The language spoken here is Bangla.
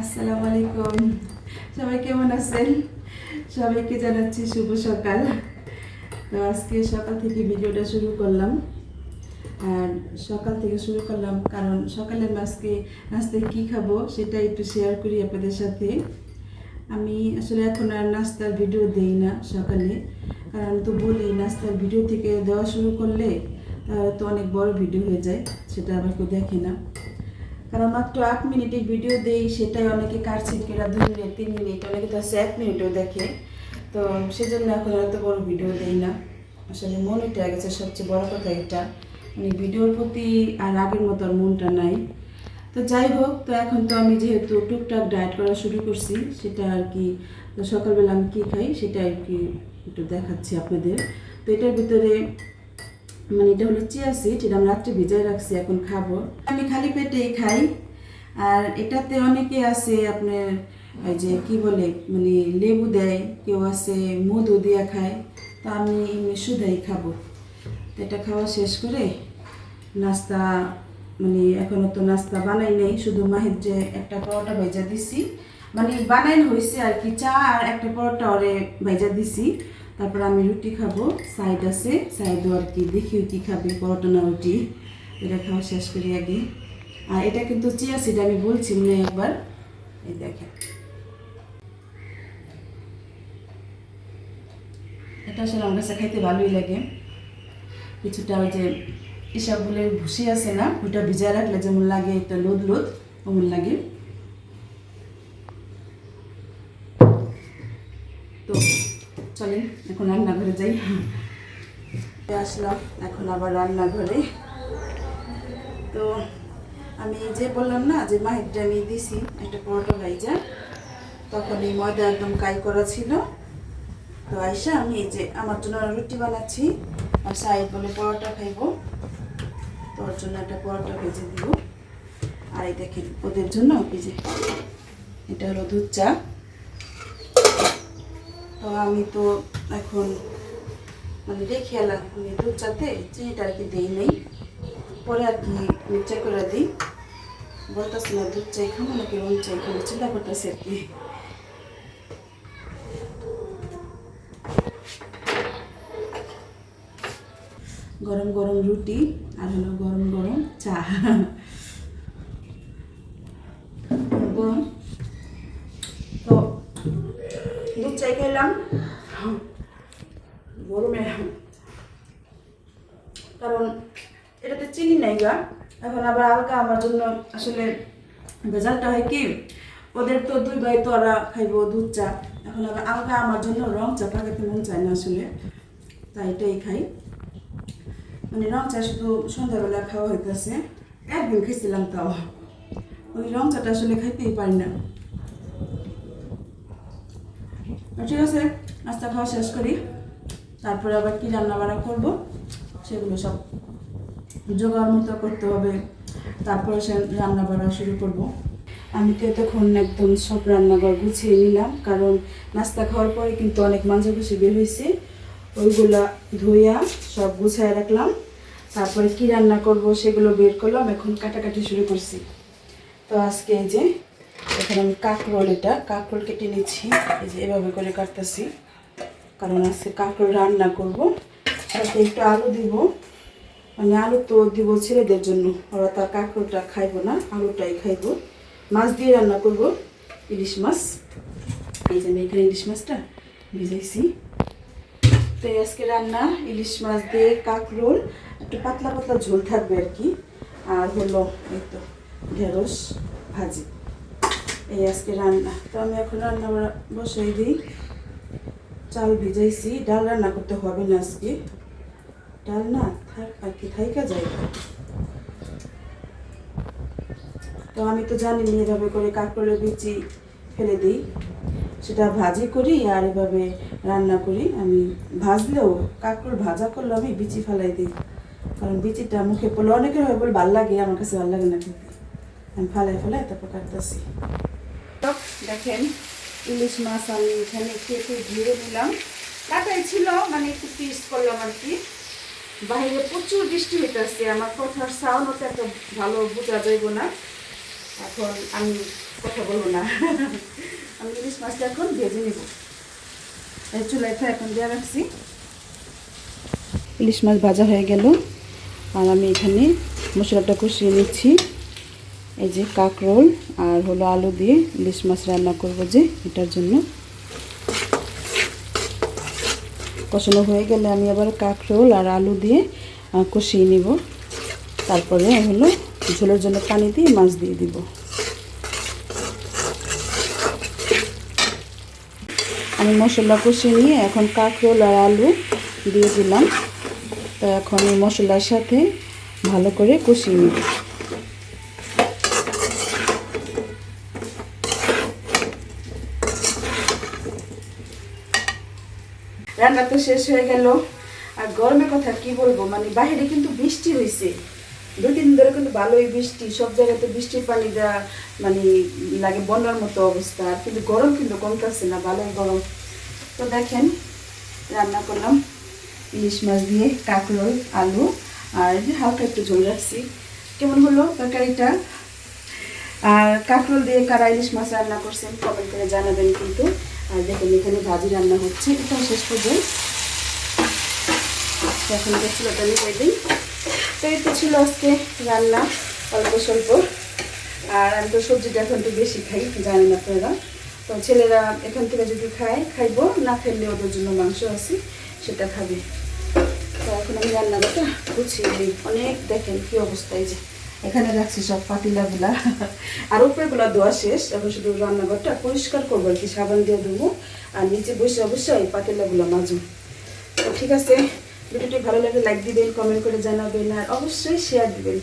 আসসালামু আলাইকুম। সবাই কেমন আছেন? সবাইকে জানাচ্ছি শুভ সকাল। তো আজকে সকাল থেকে ভিডিওটা শুরু করলাম। আর সকাল থেকে শুরু করলাম কারণ সকালে আমি আজকে নাস্তায় কী খাবো সেটা একটু শেয়ার করি আপনাদের সাথে। আমি আসলে এখন আর নাস্তার ভিডিও দেই না সকালে, কারণ তো বলি নাস্তার ভিডিও থেকে দেওয়া শুরু করলে তাহলে তো অনেক বড় ভিডিও হয়ে যায়, সেটা আবার কেউ দেখে না। কারণ মাত্র 8 মিনিটের ভিডিও দেই, সেটাই অনেকে কাটছিট কেরা 2 মিনিট 3 মিনিট, অনেকে তো 1 মিনিটও দেখে। তো সেজন্য এখন এত বড় ভিডিও দেই না। আসলে মন উঠে গেছে, সবচেয়ে বড় কথা এটা, মানে ভিডিওর প্রতি আর আগের মতো আর মনটা নাই। তো যাই হোক, তো এখন তো আমি যেহেতু টুকটাক ডায়েট করা শুরু করছি, সেটা আর কি, তো সকালবেলা আমি কী খাই সেটা আর কি একটু দেখাচ্ছি আপনাদের। তো এটার ভিতরে মানে এটা হলো চিয়া সিড, এটা আমি রাত্রে ভিজায় রাখছি, এখন খাবো। আমি খালি পেটেই খাই। আর এটাতে অনেকে আছে আপনার ওই যে কি বলে মানে লেবু দেয়, কেউ আছে মধু দিয়া খায়, তো আমি এমনি শুধাই খাবো। তো এটা খাওয়া শেষ করে নাস্তা, মানে এখনও তো নাস্তা বানাই নেই, শুধু মাহির যে একটা পরোটা ভেজা দিছি, মানে বানাই হয়েছে আর কি, চা আর একটা পরোটা ওরে ভেজা দিছি। তারপর আমি রুটি খাবো, সাইড আছে, সাইডও আর কি দেখিও কি খাবে, পরোটা না রুটি। এটা খাওয়া শেষ করি আগে। আর এটা কিন্তু চিয়া সিড, আমি বলছি মনে একবার, এই দেখেন, এটা আসলে আমার কাছে খাইতে ভালোই লাগে। কিছুটা ওই যে ইসাবগুলের ভুসি আছে না, ওটা ভিজায় রাখলে যেমন লাগে, একটা লোদ লোদ ওমন লাগে। তো চলেন এখন রান্নাঘরে যাই। আসলাম এখন আবার রান্নাঘরে। তো আমি যে বললাম না যে মাহিরটা আমি দিছি একটা পরোটা ভাইজা, তখন এই ময়দা একদম কাই করা ছিল। তো আইসা আমি এই যে আমার জন্য রুটি বানাচ্ছি, আর সাইড বলে পরোটা খাইব, তো ওর জন্য একটা পরোটা ভেজে দিব। আর এই দেখেন ওদের জন্য এই যে এটা হলো দুধ চা। তো আমি তো এখন মানে রেখে এলাম, আমি দুধ চাতে চিনিটা আর কি দিই নেই, পরে আর কি মিক্সচার করে দিই। বলতেছি না দুধ চাই খাবো নাকি রং চাই খাবো, চিন্তা করতেছি আর কি। গরম গরম রুটি আর হলো গরম গরম চা। গরম তো দুধ চাই খেলাম গরমে, কারণ এটাতে চিনি নাই গা। এখন আবার আলগা আমার জন্য আসলে রেজাল্টটা হয় কি, ওদের তো 2 ভাই তো ওরা খাইব দুধ চা, এখন আবার আলগা আমার জন্য রং চা পাকাতে মন চায় না আসলে, তাই এটাই খাই। মানে রং চা শুধু সন্ধ্যাবেলা খাওয়া হইতেছে, একদিন খেয়েছিলাম, তাও ওই রং চাটা আসলে খাইতেই পারি না। ঠিক আছে, নাস্তা খাওয়া শেষ করি, তারপরে আবার কি রান্না বান্না করবো সেগুলো সব জোগাড় মতো করতে হবে, তারপরে সে রান্না বান্না শুরু করব। আমি তো তখন একদম সব রান্নাঘর গুছিয়ে নিলাম, কারণ নাস্তা খাওয়ার পরে কিন্তু অনেক মাঝাগুছি বের হয়েছে, ওইগুলা ধুইয়া সব গুছিয়ে রাখলাম। তারপরে কি রান্না করব সেগুলো বের করলাম, এখন কাটাকাটি শুরু করছি। তো আজকে এই যে এখানে আমি কাঁকরোল, এটা কাঁকরোল কেটে নিচ্ছি, এই যে এভাবে করে কাটতেছি, কারণ আজকে কাঁকরোল রান্না করব। সাথে একটু আলু দিব, মানে আলু তো দিব ছেলেদের জন্য, ওরা তো কাঁকরোলটা খাইব না, আলুটাই খাইব। মাছ দিয়ে রান্না করব, ইলিশ মাছ। এই যে আমি এখানে ইলিশ মাছটা ভিজাইছি। তো আজকে রান্না ইলিশ মাছ দিয়ে কাঁকরোল, একটু পাতলা পাতলা ঝোল থাকবে আর কি, আর হলো এই তো ঢেঁড়স ভাজি, এই আজকে রান্না। তো আমি এখন রান্না বসাই দিই। চাল ভিজাইছি, ডাল রান্না করতে হবে না আজকে, ডাল না থাক আর কি, থাইকা যায়। তো আমি তো জানি না এভাবে করে কাঁকরোলের বিচি ফেলে দিই, সেটা ভাজি করি আর এভাবে রান্না করি। আমি ভাজলেও কাঁকরোল ভাজা করলে আমি বিচি ফেলাই দিই, কারণ বিচিটা মুখে পড়লে অনেকের হয় বলে ভাল লাগে, আমার কাছে ভাল লাগে না খেতে, আমি ফালাই ফেলাই তারপর কাটতেছি। তো দেখেন ইলিশ মাছ আমি এখানে কেটে ধুয়ে নিলাম, কাটাই ছিল মানে একটু পিস করলাম আর কি। বাইরে প্রচুর বৃষ্টি হইতেছে, আমার কথার সাউন্ড ওটা এত ভালো বোঝা যাইব না, এখন আমি কথা বলবো না। আমি ইলিশ মাছটা এখন ভেজে নেব। এই চুলায় এখন দেওয়া রাখছি। ইলিশ মাছ ভাজা হয়ে গেল, আর আমি এখানে মশলাটা কষিয়ে নিচ্ছি। এই যে কাঁকরোল আর হলো আলু দিয়ে ইলিশ মাছ রান্না করব, যে এটার জন্য কষানো হয়ে গেলে আমি আবার কাঁকরোল আর আলু দিয়ে কষিয়ে নিব। তারপরে হলো ঝোলের জন্য পানি দিয়ে মাছ দিয়ে দিব। আমি মশলা কষিয়ে নিয়ে এখন কাঁকরোল আর আলু দিয়ে দিলাম। তো এখন এই মশলার সাথে ভালো করে কষিয়ে নিব। রান্না তো শেষ হয়ে গেল। আর গরমের কথা কি বলবো, মানে বাইরে কিন্তু বৃষ্টি হয়েছে 2-3 দিন ধরে, কিন্তু ভালোই বৃষ্টি, সব জায়গাতে বৃষ্টির পানি দেওয়া, মানে লাগে বন্যার মতো অবস্থা। আর কিন্তু গরম কিন্তু কমতেছে না, ভালোই গরম। তো দেখেন রান্না করলাম ইলিশ মাছ দিয়ে কাঁকরোল আলু, আর যে হালকা একটু ঝোল রাখছি। কেমন হলো তরকারিটা? আর কাঁকরোল দিয়ে কারা ইলিশ মাছ রান্না করছেন কমেন্ট করে জানাবেন কিন্তু। আর দেখুন এখানে ভাজি রান্না হচ্ছে, এটা শেষ পর্যন্ত। এখন চুলাটা নিয়ে দিই। তো এই তো ছিল আজকে রান্না, অল্প স্বল্প। আর আমি তো সবজিটা এখন একটু বেশি খাই, জানেন আপনারা। তো ছেলেরা এখান থেকে যদি খায় খাইবো, না খেলে ওদের জন্য মাংস আছে, সেটা খাবে। তো এখন আমি রান্নাটা গুছিয়ে দিই। অনেক দেখেন কি অবস্থায়, যে এখানে রাখছি সব পাতিলাগুলা, আর উপরেগুলা ধোয়া শেষ। এখন শুধু রান্নাঘরটা পরিষ্কার করবো আর কি, সাবান দিয়ে ধুবো। আর নিচে বসে অবশ্যই এই পাতিলাগুলো মাজুন। তো ঠিক আছে, ভিডিওটি ভালো লাগলে লাইক দিবেন, কমেন্ট করে জানাবেন, আর অবশ্যই শেয়ার দিবেন।